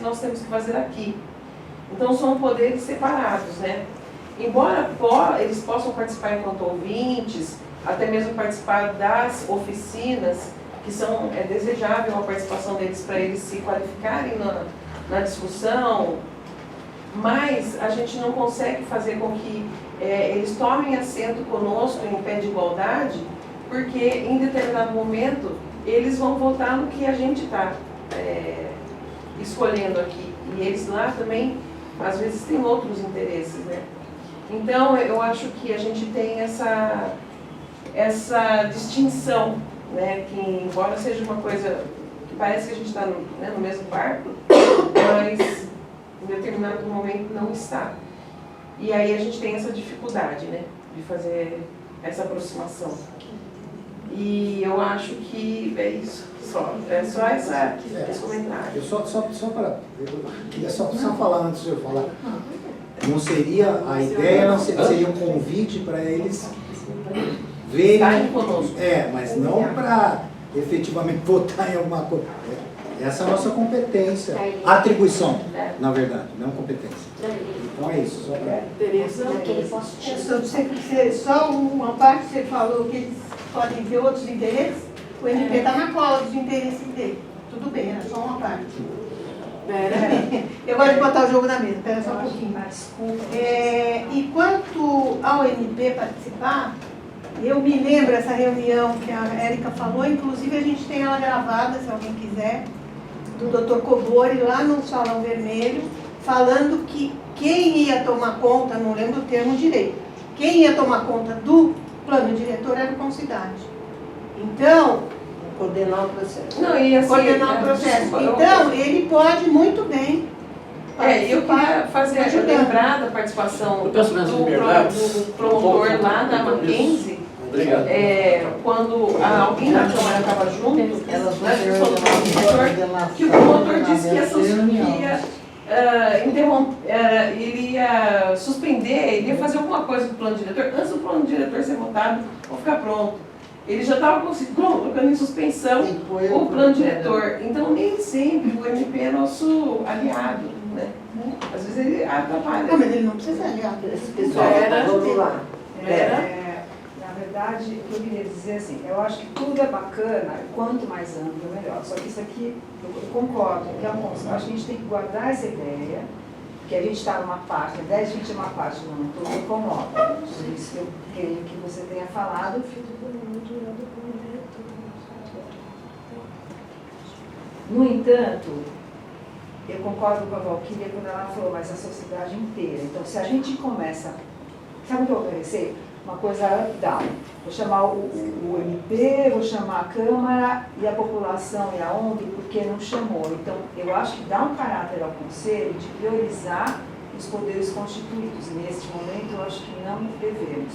nós temos que fazer aqui. Então são poderes separados, né? Embora eles possam participar enquanto ouvintes, até mesmo participar das oficinas, que é desejável a participação deles para eles se qualificarem na discussão, mas a gente não consegue fazer com que eles tomem assento conosco em pé de igualdade, porque em determinado momento eles vão votar no que a gente está escolhendo aqui. E eles lá também, às vezes, têm outros interesses, né? Então, eu acho que a gente tem essa distinção, né? Que, embora seja uma coisa que parece que a gente está no mesmo barco, mas em determinado momento não está. E aí a gente tem essa dificuldade, né? De fazer essa aproximação. E eu acho que é isso. É só esse comentário. Só falar antes de eu falar. Não seria, a ideia não seria um convite para eles verem. Estarem conosco. Mas não para efetivamente votar em alguma coisa. Essa é a nossa competência. Atribuição, na verdade, não competência. Então é isso. Só para... Tereza, só uma parte que você falou que eles podem ter outros interesses. O MP está na cola dos interesses dele. Tudo bem, era só uma parte. Eu gosto de botar o jogo na mesa, espera só um pouquinho. E quanto ao MP participar, eu me lembro essa reunião que a Érica falou, inclusive a gente tem ela gravada, se alguém quiser, do Dr. Cobori, lá no Salão Vermelho, falando que quem ia tomar conta, não lembro o termo direito, quem ia tomar conta do plano diretor era o Concidade. Então, coordenar o processo. Não, e assim, coordenar o processo. Então, ele pode muito bem. Eu queria lembrar da participação do promotor lá na Mackenzie. Quando alguém da Câmara estava junto, que o promotor disse que iria suspender, iria fazer alguma coisa com o plano diretor, antes do plano diretor ser votado ou ficar pronto. Ele já estava colocando em suspensão o plano diretor. Então, nem sempre o MP é nosso aliado, né? Às vezes ele atrapalha. Não, mas ele não precisa ser aliado. Esse pessoal, vamos lá. Na verdade, eu queria dizer assim, eu acho que tudo é bacana, quanto mais amplo, melhor. Só que isso aqui, eu concordo, que é um, eu acho que a gente tem que guardar essa ideia, que a gente está numa parte, a ideia de a gente é uma parte do mundo todo incomoda. Por isso que eu queria que você tenha falado. No entanto, eu concordo com a Valquíria quando ela falou, mas a sociedade inteira. Então, se a gente começa, sabe o que eu pensei? Uma coisa up-down. Vou chamar o MP, vou chamar a Câmara e a população e a ONG, porque não chamou. Então, eu acho que dá um caráter ao Conselho de priorizar os poderes constituídos. Neste momento, eu acho que não devemos.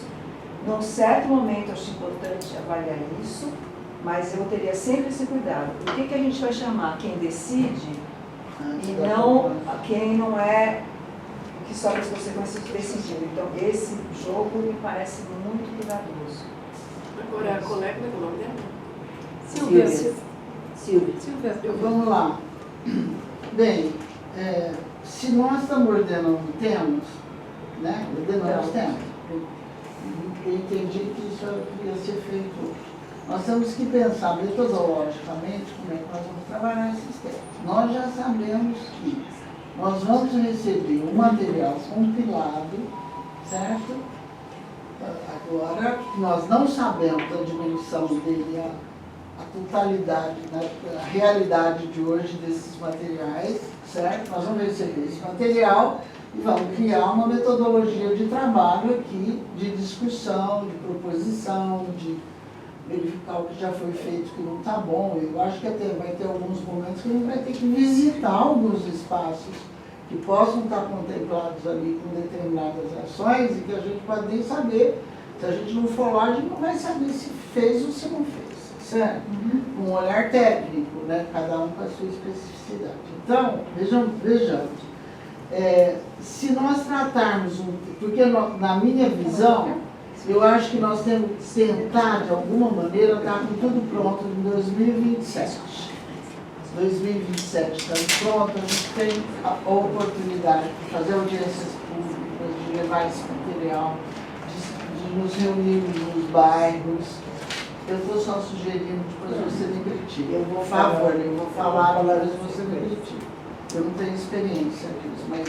Num certo momento, eu acho importante avaliar isso, mas eu teria sempre esse cuidado. Por que a gente vai chamar quem decide e não quem não é, que sofre as consequências de decidir? Então, esse jogo me parece muito cuidadoso. Agora, a colega, qual é o nome dela? Silvia. Vamos lá. Bem, se nós estamos ordenando temas, né? Ordenamos temas. Eu entendi que isso ia ser feito. Nós temos que pensar metodologicamente como é que nós vamos trabalhar esses temas. Nós já sabemos que nós vamos receber um material compilado, certo? Agora, nós não sabemos a dimensão dele, a totalidade, né, a realidade de hoje desses materiais, certo? Nós vamos receber esse material e vamos criar uma metodologia de trabalho aqui, de discussão, de proposição, de verificar o que já foi feito, que não está bom. Eu acho que até vai ter alguns momentos que a gente vai ter que visitar alguns espaços que possam estar contemplados ali com determinadas ações e que a gente pode nem saber. Se a gente não for lá, a gente não vai saber se fez ou se não fez, certo? Com um olhar técnico, né? Cada um com a sua especificidade. Então, vejamos. Se nós tratarmos, porque na minha visão, eu acho que nós temos que tentar, de alguma maneira, estar com tudo pronto em 2027. 2027 estamos prontos, a gente tem a oportunidade de fazer audiências públicas, de levar esse material, de nos reunirmos nos bairros. Eu estou só sugerindo, depois você me critique. Por favor, eu vou falar, depois você me critique. Eu não tenho experiência nisso, mas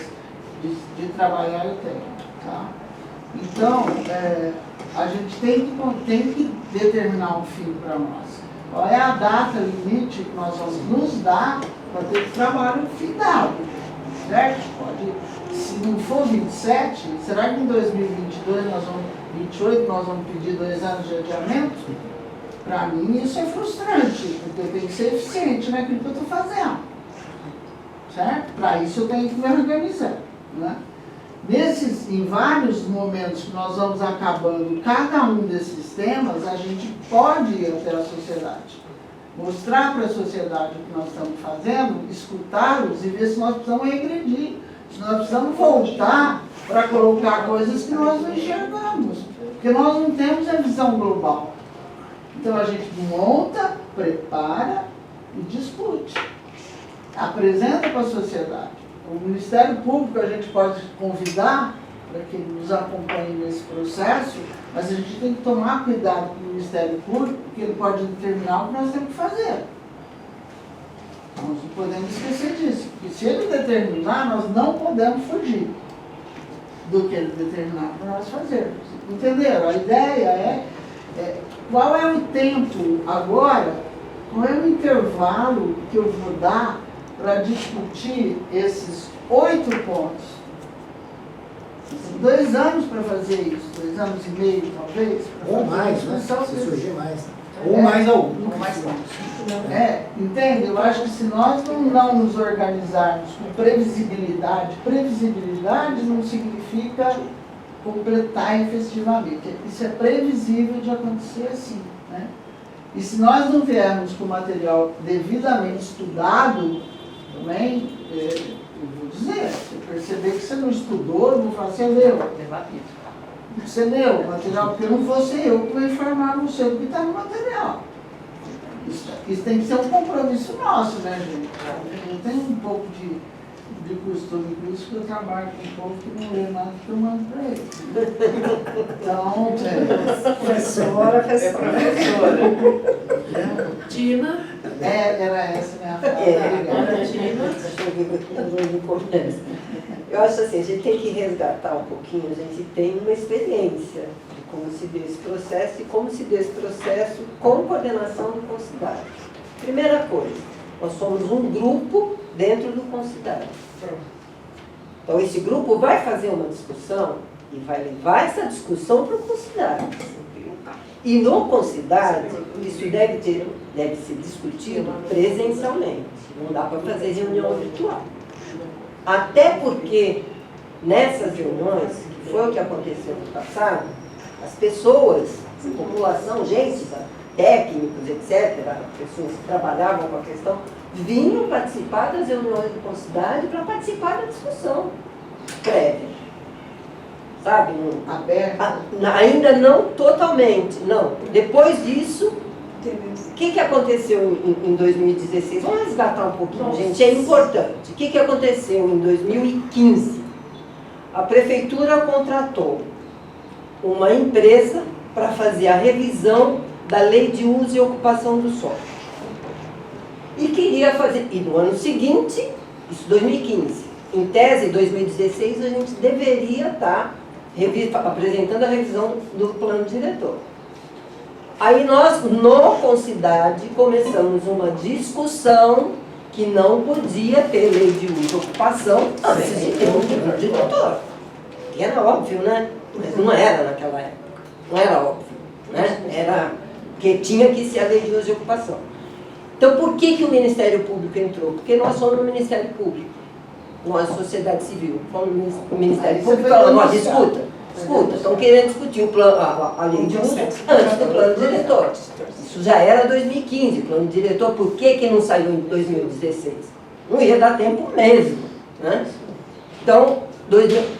de trabalhar eu tenho. Tá? Então, a gente tem que determinar um fim para nós. Qual é a data limite que nós vamos nos dar para ter o trabalho final? Certo? Se não for 27, será que em 2022, 28, nós vamos pedir 2 anos de adiamento? Para mim isso é frustrante, porque eu tenho que ser eficiente naquilo que eu estou fazendo. Certo? Para isso eu tenho que me organizar. Né? Em vários momentos que nós vamos acabando cada um desses temas, a gente pode ir até a sociedade. Mostrar para a sociedade o que nós estamos fazendo, escutá-los e ver se nós precisamos regredir. Se nós precisamos voltar para colocar coisas que nós não enxergamos. Porque nós não temos a visão global. Então a gente monta, prepara e discute. Apresenta para a sociedade. O Ministério Público a gente pode convidar para que ele nos acompanhe nesse processo, mas a gente tem que tomar cuidado com o Ministério Público, porque ele pode determinar o que nós temos que fazer. Nós não podemos esquecer disso, porque se ele determinar, nós não podemos fugir do que ele determinar para nós fazermos. Entenderam? A ideia é qual é o tempo agora, qual é o intervalo que eu vou dar para discutir esses 8 pontos. São 2 anos para fazer isso, 2 anos e meio, talvez. Ou mais, né? Se desse. surgir mais. Ou mais algum. Ou mais pontos. Entende? Eu acho que se nós não nos organizarmos com previsibilidade não significa completar efetivamente. Isso é previsível de acontecer assim. Né? E se nós não viermos com o material devidamente estudado, também, eu vou dizer, se perceber que você não estudou, eu vou falar, você leu. Você leu o material, porque não fosse eu que vou informar você do que está no material. Isso tem que ser um compromisso nosso, né, gente? Eu tenho um pouco de costume com isso, que eu trabalho com um povo que não lê nada que eu mando para ele. Então, Professora. Dina. Era essa minha fala. Eu acho assim, a gente tem que resgatar um pouquinho, a gente tem uma experiência de como se deu esse processo e como se deu esse processo com coordenação do Concidade. Primeira coisa, nós somos um grupo dentro do Concidade. Então esse grupo vai fazer uma discussão e vai levar essa discussão para o Concidade. E no Concidade, isso deve ser discutido presencialmente, não dá para fazer reunião virtual. Até porque, nessas reuniões, que foi o que aconteceu no passado, as pessoas, a população, gente, técnicos, etc., pessoas que trabalhavam com a questão, vinham participar das reuniões do Concidade para participar da discussão prévia. Sabe? Aberta. Ainda não totalmente, não. Depois disso, o que aconteceu em 2016? Vamos resgatar um pouquinho, gente, é importante. O que aconteceu em 2015? A prefeitura contratou uma empresa para fazer a revisão da lei de uso e ocupação do solo. E queria fazer, e no ano seguinte, isso 2015, em tese, 2016, a gente deveria estar apresentando a revisão do plano diretor. Aí nós, no Concidade, começamos uma discussão que não podia ter lei de uso e ocupação antes de ter um plano diretor. Que era óbvio, né? Mas não era naquela época. Não era óbvio. Né? Era que tinha que ser a lei de uso e ocupação. Então, por que o Ministério Público entrou? Porque nós somos o Ministério Público. Nós, sociedade civil, fomos o Ministério Público falando, nós escuta, estão querendo discutir o plano, a lei de uso antes do plano diretor. Isso já era 2015, o plano diretor, por que não saiu em 2016? Não ia dar tempo mesmo. Né? Então,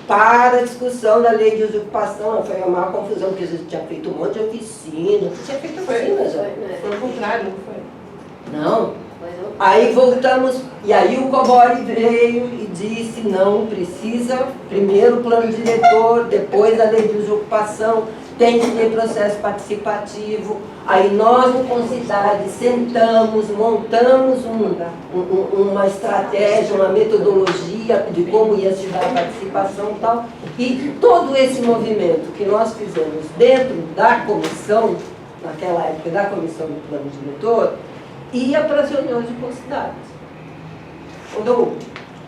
para a discussão da lei de uso e ocupação, foi uma confusão, porque a gente tinha feito um monte de oficina, tinha feito oficina já. Foi o contrário, não foi? Não, Aí voltamos, e aí o Cobori veio e disse, não, precisa primeiro o plano diretor, depois a lei de desocupação, tem que ter processo participativo. Aí nós, no Concidade, sentamos, montamos uma estratégia, uma metodologia de como ia se dar a participação e tal. E todo esse movimento que nós fizemos dentro da comissão, naquela época da comissão do plano diretor, ia para as reuniões de Concidade. Quando eu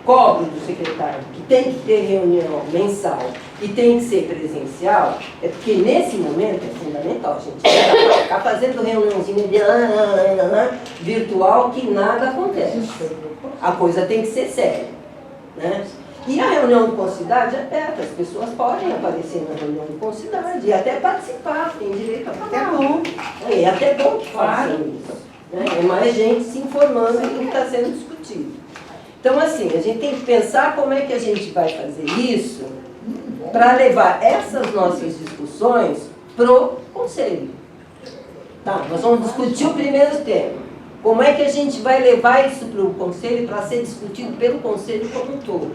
cobro do secretário que tem que ter reunião mensal e tem que ser presencial, é porque nesse momento é fundamental, gente. Ficar fazendo reuniãozinha de virtual que nada acontece. A coisa tem que ser séria, né? E a reunião de Concidade é aberta, as pessoas podem aparecer na reunião de Concidade e até participar, tem direito a falar. Até bom. É até bom que façam isso, né? É mais gente se informando do que está sendo discutido. Então, assim, a gente tem que pensar como é que a gente vai fazer isso para levar essas nossas discussões pro Conselho. Tá, nós vamos discutir o primeiro tema. Como é que a gente vai levar isso para o Conselho para ser discutido pelo Conselho como um todo?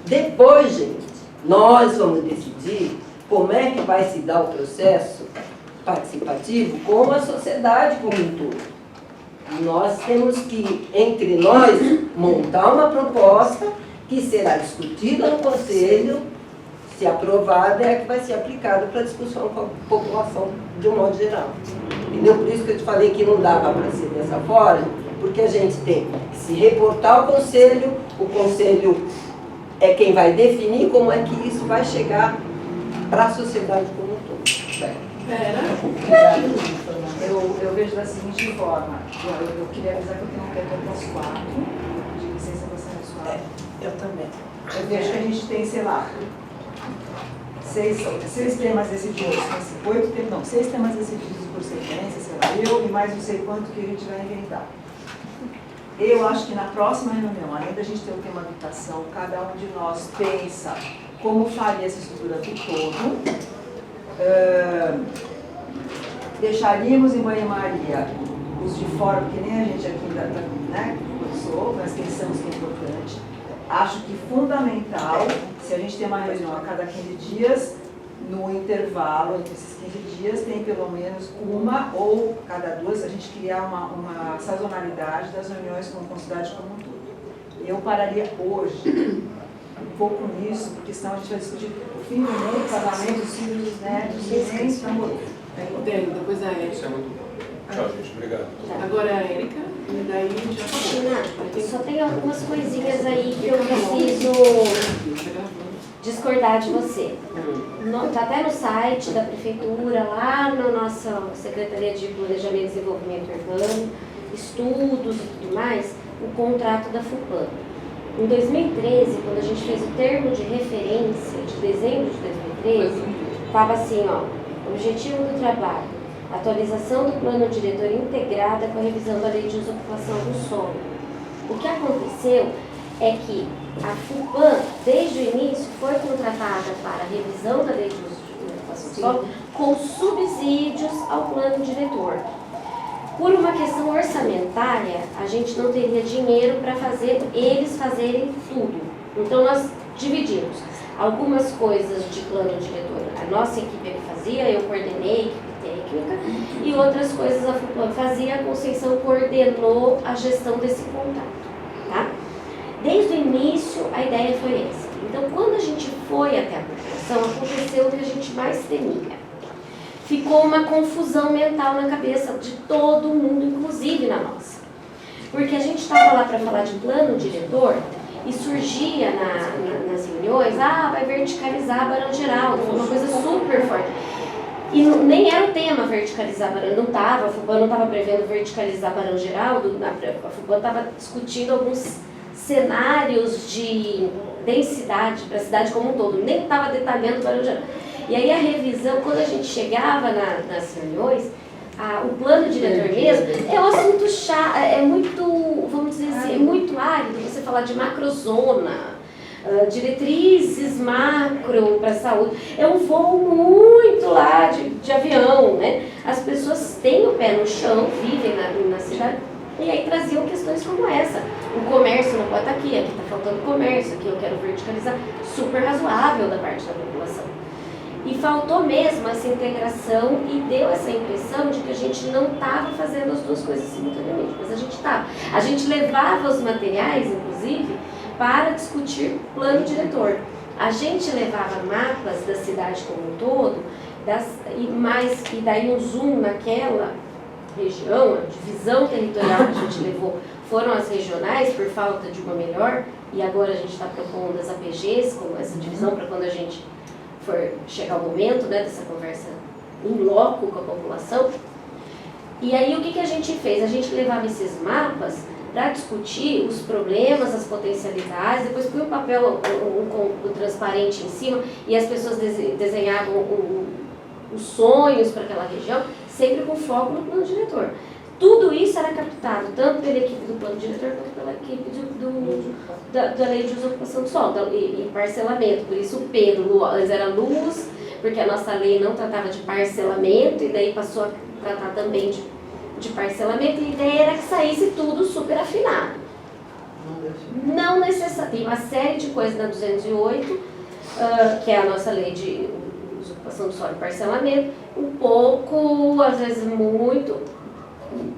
Depois, gente, nós vamos decidir como é que vai se dar o processo participativo com a sociedade como um todo. Nós temos que, entre nós, montar uma proposta que será discutida no Conselho, se aprovada, é a que vai ser aplicada para a discussão com a população de um modo geral. Entendeu? Por isso que eu te falei que não dava para ser dessa forma, porque a gente tem que se reportar ao Conselho, o Conselho é quem vai definir como é que isso vai chegar para a sociedade como um todo. Certo? Eu vejo da seguinte forma, eu queria avisar que eu tenho um quieto até as 4, de licença para sair às 4. Eu também. Eu vejo que a gente tem, sei lá, seis temas decididos, 6 temas decididos por sequência, sei lá, eu e mais não sei quanto que a gente vai inventar. Eu acho que na próxima reunião, além da gente ter o tema habitação, cada um de nós pensa como faria essa estrutura do todo. Deixaríamos em banho-maria os de fora, porque nem a gente aqui ainda, né, conversou, mas pensamos que é importante. Acho que fundamental, se a gente tem uma reunião a cada 15 dias, no intervalo entre esses 15 dias, tem pelo menos uma ou cada 2, a gente criar uma sazonalidade das reuniões com a Concidade como um todo. Eu pararia hoje um pouco nisso, porque senão a gente vai discutir o fim do mundo, o casamento, os filhos, dos netos, nem namoro. Depois a Érica. Isso é muito bom. Tchau, gente. Obrigado. Agora a Érica, e daí já Cristina, só tem algumas coisinhas aí que eu preciso discordar de você. Está até no site da Prefeitura, lá na nossa Secretaria de Planejamento e Desenvolvimento Urbano, estudos e tudo mais, o contrato da FUPAM. Em 2013, quando a gente fez o termo de referência, de dezembro de 2013, estava assim, ó, objetivo do trabalho, atualização do plano diretor integrada com a revisão da lei de desocupação do solo. O que aconteceu é que a FUPAM, desde o início, foi contratada para a revisão da lei de desocupação do solo com subsídios ao plano diretor. Por uma questão orçamentária, a gente não teria dinheiro para fazer eles fazerem tudo. Então nós dividimos algumas coisas de plano diretor. A nossa equipe fazia, eu coordenei a equipe técnica, e outras coisas a FUPAM fazia, a Conceição coordenou a gestão desse contrato. Tá? Desde o início, a ideia foi essa. Então, quando a gente foi até a população, aconteceu o que a gente mais temia. Ficou uma confusão mental na cabeça de todo mundo, inclusive na nossa. Porque a gente estava lá para falar de plano diretor e surgia nas reuniões, vai verticalizar a Barão Geraldo, foi uma coisa super forte. E nem era o tema verticalizar Barão, não estava, a FUPAM não estava prevendo verticalizar Barão Geraldo, a FUPAM estava discutindo alguns cenários de densidade para a cidade como um todo, nem estava detalhando Barão Geraldo. E aí a revisão, quando a gente chegava nas reuniões, o plano diretor mesmo é um assunto chato, é muito, vamos dizer assim, é muito árido você falar de macrozona, diretrizes macro para a saúde. É um voo muito lá de avião, né? As pessoas têm o pé no chão, vivem na cidade, E aí traziam questões como essa. O comércio não pode estar aqui está faltando comércio, aqui eu quero verticalizar. Super razoável da parte da população. E faltou mesmo essa integração e deu essa impressão de que a gente não estava fazendo as duas coisas simultaneamente, mas a gente estava. A gente levava os materiais, inclusive, para discutir plano diretor. A gente levava mapas da cidade como um todo, e daí um zoom naquela região, a divisão territorial que a gente levou foram as regionais, por falta de uma melhor, e agora a gente está propondo as APGs, como essa divisão, para quando a gente for chegar o momento, né, dessa conversa em loco com a população. E aí o que a gente fez? A gente levava esses mapas para discutir os problemas, as potencialidades, depois põe o papel um transparente em cima e as pessoas desenhavam os sonhos para aquela região, sempre com foco no plano diretor. Tudo isso era captado tanto pela equipe do plano diretor quanto pela equipe da lei de uso e ocupação do solo e parcelamento. Por isso o P, antes era luz, porque a nossa lei não tratava de parcelamento e daí passou a tratar também de parcelamento, e a ideia era que saísse tudo super afinado. Não necessariamente. Tem uma série de coisas na 208, que é a nossa lei de uso e ocupação do solo e parcelamento, um pouco, às vezes muito,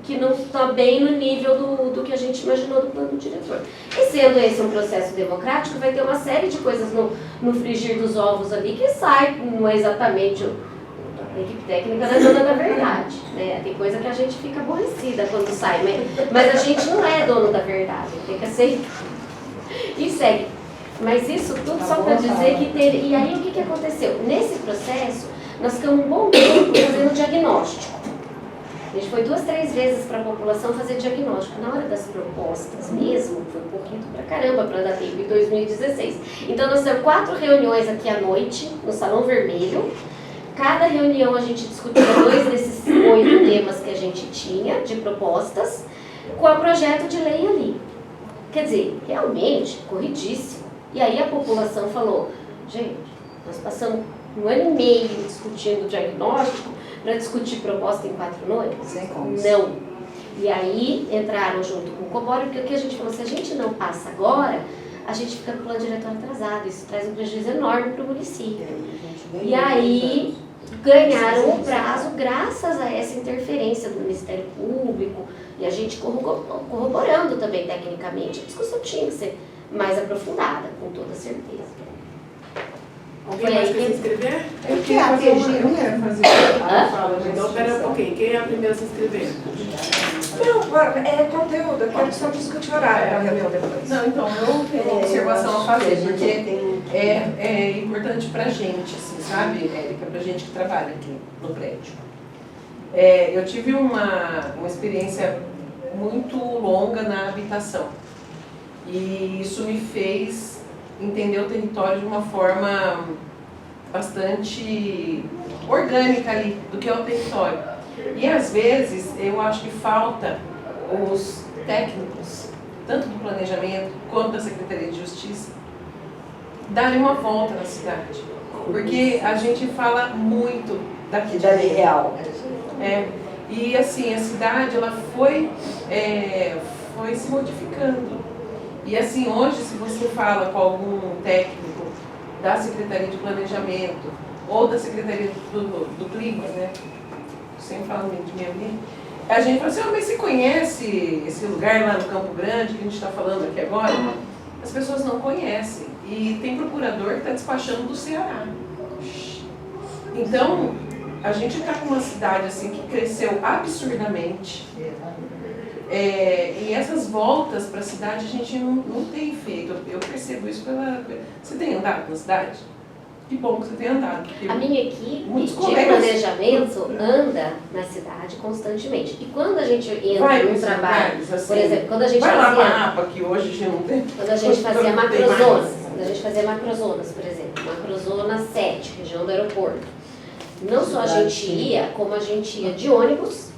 que não está bem no nível do que a gente imaginou do plano diretor. E sendo esse um processo democrático, vai ter uma série de coisas no frigir dos ovos ali que sai, não é exatamente a equipe técnica da dona da verdade, né? Tem coisa que a gente fica aborrecida quando sai, mas a gente não é dono da verdade, tem que aceitar. E segue. Mas isso tudo só para dizer que teve... E aí o que aconteceu? Nesse processo, nós ficamos um bom tempo fazendo diagnóstico. A gente foi 2, 3 vezes para a população fazer diagnóstico. Na hora das propostas mesmo, foi corrido pra caramba para dar tempo em 2016. Então nós temos 4 reuniões aqui à noite, no Salão Vermelho. Cada reunião a gente discutia 2 desses 8 temas que a gente tinha de propostas, com o projeto de lei ali. Quer dizer, realmente, corridíssimo. E aí a população falou, gente, nós passamos 1 ano e meio discutindo o diagnóstico para discutir proposta em 4 noites? Sem como. Não. E aí entraram junto com o Cobori, porque o que a gente falou, se a gente não passa agora, a gente fica com o plano diretor atrasado. Isso traz um prejuízo enorme para o município. E aí ganharam o prazo graças a essa interferência do Ministério Público e a gente corroborando também tecnicamente. A discussão tinha que ser mais aprofundada, com toda certeza. Alguém mais quer se inscrever? Eu quero fazer Então, pera um pouquinho. Quem é a primeira a se inscrever? Não, é conteúdo, eu quero só discutir horário para reunião depois. Não, então, eu tenho uma observação a fazer, porque é importante pra gente, assim, sabe, Érica, pra gente que trabalha aqui no prédio. Eu tive uma experiência muito longa na habitação, e isso me fez entender o território de uma forma bastante orgânica ali, do que é o território. E às vezes eu acho que falta os técnicos, tanto do planejamento quanto da Secretaria de Justiça, darem uma volta na cidade. Porque a gente fala muito daqui de Cidade real. E assim, a cidade ela foi se modificando. E assim, hoje, se você fala com algum técnico da Secretaria de Planejamento ou da Secretaria do Clima, né? Sempre falo de mim ali, a gente fala assim, mas você conhece esse lugar lá no Campo Grande que a gente está falando aqui agora? As pessoas não conhecem. E tem procurador que está despachando do Ceará. Então, a gente está com uma cidade assim que cresceu absurdamente. E essas voltas para a cidade a gente não tem feito. Eu percebo isso pela... Você tem andado na cidade? Que bom que você tem andado. A minha equipe de planejamento anda na cidade constantemente. E quando a gente entra num trabalho, assim, por exemplo, quando a gente vai lá fazia... mapa, que hoje a gente não tem. Quando a gente fazia macrozonas, por exemplo, macrozona 7, região do aeroporto. Não só a gente ia, como a gente ia de ônibus,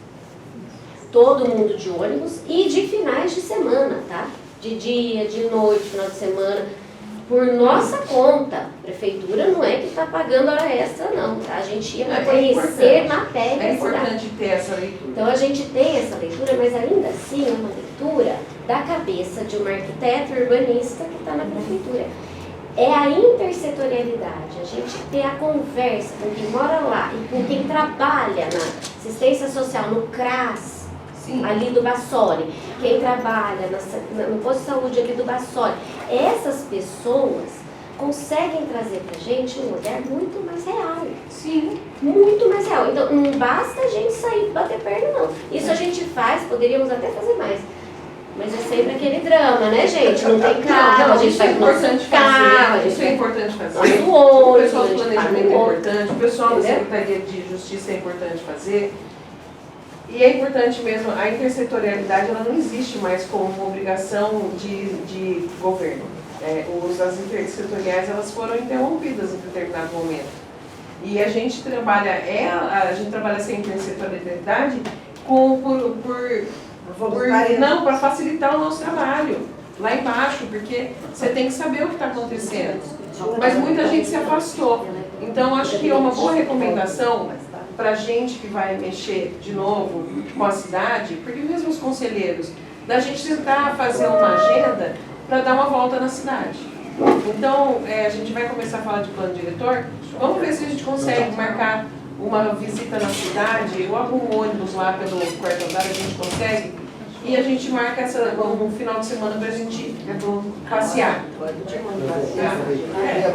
todo mundo de ônibus, e de finais de semana, tá? De dia, de noite, final de semana. por nossa conta. A prefeitura não é que está pagando hora extra, não, tá? A gente ia conhecer matéria. É importante ter essa leitura. Então a gente tem essa leitura, mas ainda assim é uma leitura da cabeça de uma arquiteta urbanista que está na prefeitura. É a intersetorialidade, a gente ter a conversa com quem mora lá e com quem trabalha na assistência social, no CRAS, Sim. ali do Bassoli, quem trabalha no posto de saúde ali do Bassoli. Essas pessoas conseguem trazer pra gente um olhar muito mais real. Sim. Muito mais real. Então não basta a gente sair e bater perna, não. Isso a gente faz, poderíamos até fazer mais. Mas é sempre aquele drama, né, gente? Não tem carro, a gente vai com nosso carro, isso é importante fazer. o O ônibus, pessoal a do gente planejamento é paga o ônibus. importante, o pessoal da Entendeu? Secretaria de Justiça é importante fazer. E é importante mesmo, a intersetorialidade ela não existe mais como uma obrigação de governo. As intersetoriais elas foram interrompidas em determinado momento. E a gente trabalha essa intersetorialidade para facilitar o nosso trabalho lá embaixo, porque você tem que saber o que está acontecendo. Mas muita gente se afastou. Então acho que é uma boa recomendação para a gente que vai mexer de novo com a cidade, porque mesmo os conselheiros, da gente tentar fazer uma agenda para dar uma volta na cidade. Então, a gente vai começar a falar de plano diretor, vamos ver se a gente consegue marcar uma visita na cidade, ou algum ônibus lá pelo quarto andar, a gente consegue, e a gente marca um final de semana para a gente passear.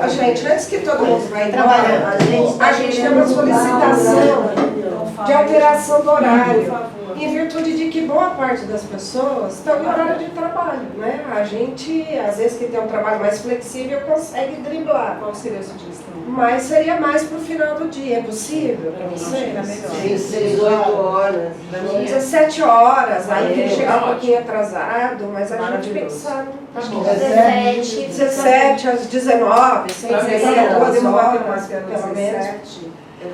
Gente, antes que todo mundo vai trabalhar, a gente tem uma solicitação de alteração do horário, em virtude de que boa parte das pessoas estão em horário de trabalho, né? A gente, às vezes, que tem um trabalho mais flexível, consegue driblar. Qual seria a sugestão? Mas seria mais para o final do dia, é possível para vocês? 18 horas. 17 horas, aí tem que chegar um ótimo. pouquinho atrasado, mas a gente pensar no 17. 17 às 19, sem Pra dizer ver se 2 não horas, pelo menos.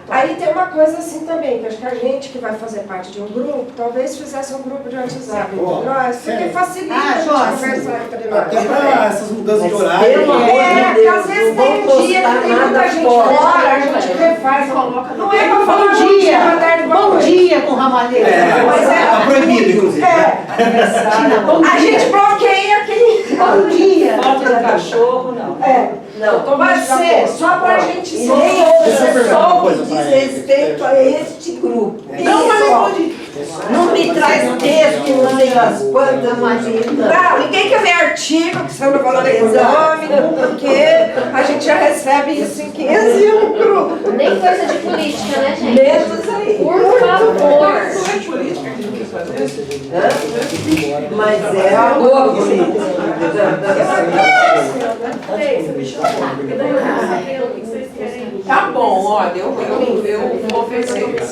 Aí tem uma coisa assim também, que acho que a gente que vai fazer parte de um grupo, talvez fizesse um grupo de WhatsApp entre nós, porque facilita a gente conversar entre nós. Até para essas mudanças de horário. Pelo amor de Porque Deus, às vezes não tem vou um dia que postar tem muita nada gente fora. fora, a gente refaz, coloca. Não é pra falar Bom dia, boa tarde, boa bom noite. dia com ramalheta. Mas Tá proibido, inclusive. A gente bloqueia quem. Bom dia. Foto do cachorro, não. Não, pode ser, só pra gente E só nem Deixa eu perguntar uma coisa pra ele. desrespeito a este grupo. Não, mas não pode. Não me traz texto, não sei as quantas, Não, ninguém quer ver artigo que são no valor econômico, porque a gente já recebe isso em 15 e um grupo. Nem coisa de política, né, gente? menos aí. Por favor. Não é política que a gente quis fazer? Mas é a boa política. Tá bom, olha, eu vou oferecer.